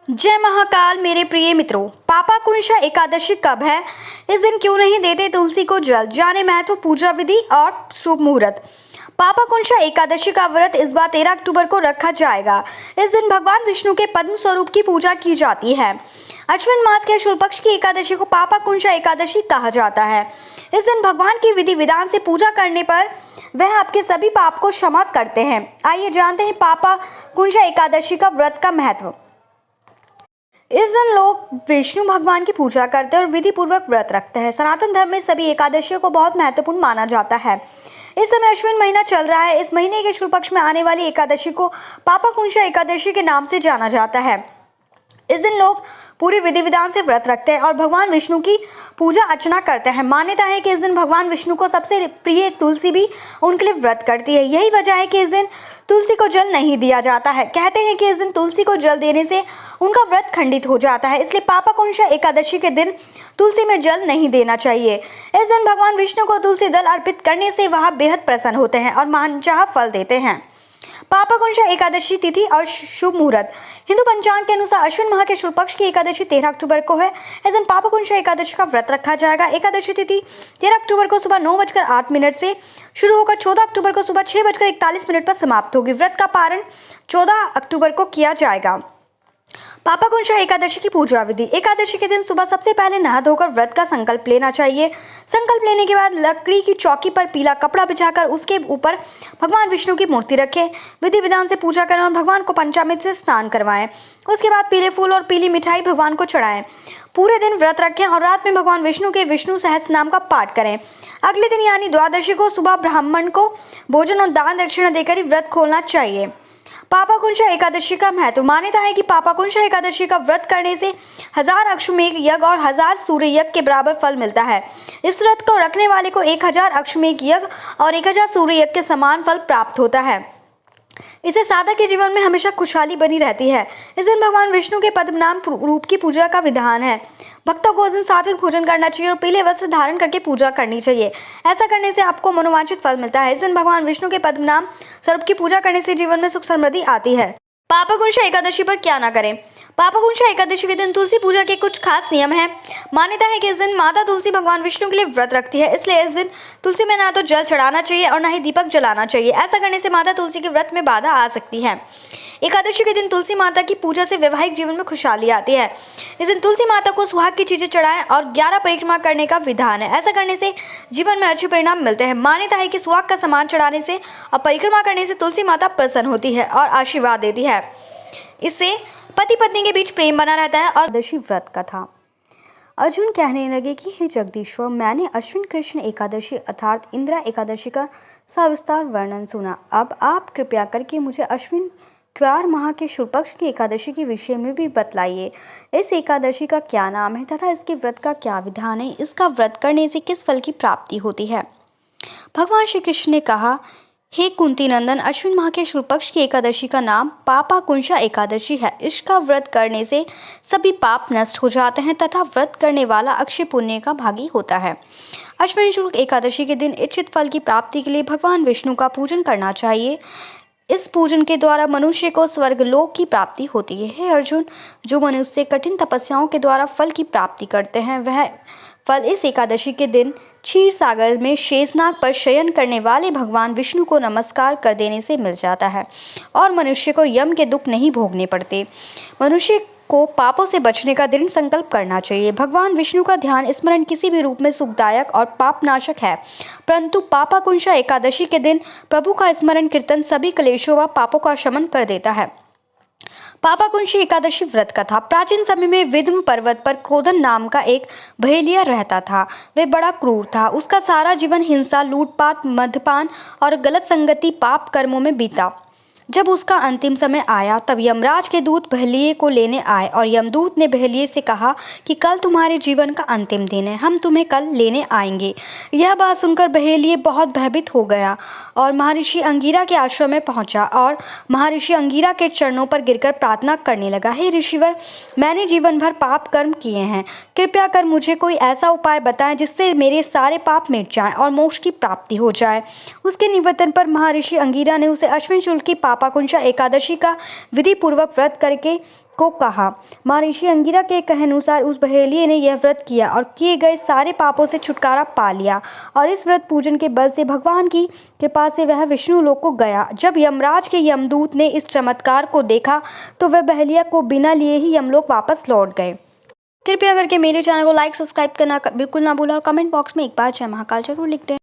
जय महाकाल मेरे प्रिय मित्रों, पापाकुंशा एकादशी कब है? इस दिन क्यों नहीं देते तुलसी को जल? जाने महत्व, पूजा विधि और शुभ मुहूर्त। पापाकुंशा एकादशी का व्रत इस बार 13 अक्टूबर को रखा जाएगा। इस दिन भगवान विष्णु के पद्म स्वरूप की पूजा की जाती है। अश्विन मास के शुक्ल पक्ष की एकादशी को पापाकुंशा एकादशी कहा जाता है। इस दिन भगवान की विधि विधान से पूजा करने पर वह आपके सभी पाप को क्षमा करते हैं। आइए जानते हैं पापाकुंशा एकादशी का व्रत का महत्व। इस दिन लोग विष्णु भगवान की पूजा करते हैं और विधि पूर्वक व्रत रखते हैं। सनातन धर्म में सभी एकादशियों को बहुत महत्वपूर्ण माना जाता है। इस समय अश्विन महीना चल रहा है। इस महीने के शुक्ल पक्ष में आने वाली एकादशी को पापाकुंशा एकादशी के नाम से जाना जाता है। इस दिन लोग पूरी विधि विधान से व्रत रखते हैं और भगवान विष्णु की पूजा अर्चना करते हैं। मान्यता है कि इस दिन भगवान विष्णु को सबसे प्रिय तुलसी भी उनके लिए व्रत करती है। यही वजह है कि इस दिन तुलसी को जल नहीं दिया जाता है। कहते हैं कि इस दिन तुलसी को जल देने से उनका व्रत खंडित हो जाता है, इसलिए पापाकुंशा एकादशी के दिन तुलसी में जल नहीं देना चाहिए। इस दिन भगवान विष्णु को तुलसी दल अर्पित करने से वह बेहद प्रसन्न होते हैं और मनचाहा फल देते हैं। पापाकुंशा एकादशी तिथि और शुभ मुहूर्त। हिंदू पंचांग के अनुसार अश्विन माह के शुक्ल पक्ष की एकादशी 13 अक्टूबर को है। इस दिन पापाकुंशा एकादशी का व्रत रखा जाएगा। एकादशी तिथि 13 अक्टूबर को सुबह 9:08 से शुरू होकर 14 अक्टूबर को सुबह 6:41 पर समाप्त होगी। व्रत का पारण 14 अक्टूबर को किया जाएगा। पापाकुंशा एकादशी की पूजा विधि। एकादशी के दिन सुबह सबसे पहले नहा धोकर व्रत का संकल्प लेना चाहिए। संकल्प लेने के बाद लकड़ी की चौकी पर पीला कपड़ा बिछाकर उसके ऊपर भगवान विष्णु की मूर्ति रखें। विधि विधान से पूजा करें और भगवान को पंचामृत से स्नान करवाएं। उसके बाद पीले फूल और पीली मिठाई भगवान को चढ़ाएं। पूरे दिन व्रत रखें और रात में भगवान विष्णु के विष्णु सहस्त्र नाम का पाठ करें। अगले दिन यानी द्वादशी को सुबह ब्राह्मण को भोजन और दान दक्षिणा देकर ही व्रत खोलना चाहिए। पापाकुंशा एकादशी का महत्व। मान्यता है कि पापाकुंशा एकादशी का व्रत करने से 1000 अश्वमेघ यज्ञ और 1000 सूर्य यज्ञ के बराबर फल मिलता है। इस व्रत को रखने वाले को 1000 अश्वमेघ यज्ञ और 1000 सूर्य यज्ञ के समान फल प्राप्त होता है। इससे साधक के जीवन में हमेशा खुशहाली बनी रहती है। इस दिन भगवान विष्णु के पद्म नाम रूप की पूजा का विधान है। भक्तों को उस दिन सात्विक भोजन करना चाहिए और पीले वस्त्र धारण करके पूजा करनी चाहिए। ऐसा करने से आपको मनोवांछित फल मिलता है। इस दिन भगवान विष्णु के पद्म नाम स्वरूप की पूजा करने से जीवन में सुख समृद्धि आती है। पापाकुंशा एकादशी पर क्या ना करें। पापाकुंशा एकादशी के दिन तुलसी पूजा के कुछ खास नियम हैं। मान्यता है कि इस दिन माता तुलसी भगवान विष्णु के लिए व्रत रखती है, इसलिए इस दिन तुलसी में ना तो जल चढ़ाना चाहिए और ना ही दीपक जलाना चाहिए। ऐसा करने से माता तुलसी के व्रत में बाधा आ सकती है। एकादशी के दिन तुलसी माता की पूजा से वैवाहिक जीवन में खुशहाली आती है। इस दिन तुलसी माता को सुहाग की चीजें चढ़ाएं और 11 परिक्रमा करने का विधान है। ऐसा करने से जीवन में अच्छे परिणाम मिलते हैं। मान्यता है कि सुहाग का सामान चढ़ाने से और परिक्रमा करने से तुलसी माता प्रसन्न होती है और आशीर्वाद देती है। इससे पति पत्नी के बीच प्रेम बना रहता है। और एकादशी व्रत कथा। अर्जुन कहने लगे कि हे जगदीश्वर, मैंने अश्विन कृष्ण एकादशी अर्थात इंदिरा एकादशी का सविस्तार वर्णन सुना। अब आप कृपया करके मुझे अश्विन क्वार माह के शुक्ल पक्ष की एकादशी के विषय में भी बतलाइए। इस एकादशी का क्या नाम है तथा इसके व्रत का क्या विधान है? इसका व्रत करने से किस फल की प्राप्ति होती है? भगवान श्री कृष्ण ने कहा, हे कुंती नंदन, अश्विन माह के शुक्ल पक्ष की एकादशी का नाम पापाकुंशा एकादशी है। इसका व्रत करने से सभी पाप नष्ट हो जाते हैं तथा व्रत करने वाला अक्षय पुण्य का भागी होता है। अश्विन शुक्ल एकादशी के दिन इच्छित फल की प्राप्ति के लिए भगवान विष्णु का पूजन करना चाहिए। इस पूजन के द्वारा मनुष्य को स्वर्ग लोक की प्राप्ति होती है। हे अर्जुन, जो मनुष्य कठिन तपस्याओं के द्वारा फल की प्राप्ति करते हैं, वह फल इस एकादशी के दिन क्षीर सागर में शेषनाग पर शयन करने वाले भगवान विष्णु को नमस्कार कर देने से मिल जाता है और मनुष्य को यम के दुख नहीं भोगने पड़ते। मनुष्य को पापों से बचने का दृढ़ संकल्प करना चाहिए। भगवान विष्णु का ध्यान स्मरण किसी भी रूप में सुखदायक और पापनाशक है, परंतु पापाकुंशा एकादशी के दिन प्रभु का स्मरण कीर्तन सभी क्लेशों व पापों का शमन कर देता है। पापाकुंशा एकादशी व्रत कथा। प्राचीन समय में विद्म पर्वत पर क्रोधन नाम का एक बहेलिया रहता था। वह बड़ा क्रूर था। उसका सारा जीवन हिंसा, लूटपाट, मद्यपान और गलत संगति पाप कर्मों में बीता। जब उसका अंतिम समय आया तब यमराज के दूत बहेलिये को लेने आए और यमदूत ने बहेलिये से कहा कि कल तुम्हारे जीवन का अंतिम दिन है, हम तुम्हें कल लेने आएंगे। यह बात सुनकर बहेलिये बहुत भयभीत हो गया और महर्षि अंगिरा के आश्रम में पहुंचा और महर्षि अंगिरा के चरणों पर गिरकर प्रार्थना करने लगा, हे ऋषिवर, मैंने जीवन भर पाप कर्म किए हैं, कृपया कर मुझे कोई ऐसा उपाय बताएं जिससे मेरे सारे पाप मिट जाएं और मोक्ष की प्राप्ति हो जाए। उसके निवेदन पर महर्षि अंगिरा ने उसे अश्विन शुक्ल की पापाकुंशा एकादशी का विधि पूर्वक व्रत करके को कहा। महर्षि अंगिरा के कथनानुसार उस बहेलिये ने यह व्रत किया और किए गए सारे पापों से छुटकारा पा लिया और इस व्रत पूजन के बल से भगवान की कृपा से वह विष्णु लोक को गया। जब यमराज के यमदूत ने इस चमत्कार को देखा तो वह बहेलिया को बिना लिए ही यमलोक वापस लौट गए। कृपया करके मेरे चैनल को लाइक सब्सक्राइब करना बिल्कुल ना भूलें और कमेंट बॉक्स में एक बार जय महाकाल जरूर लिख दें।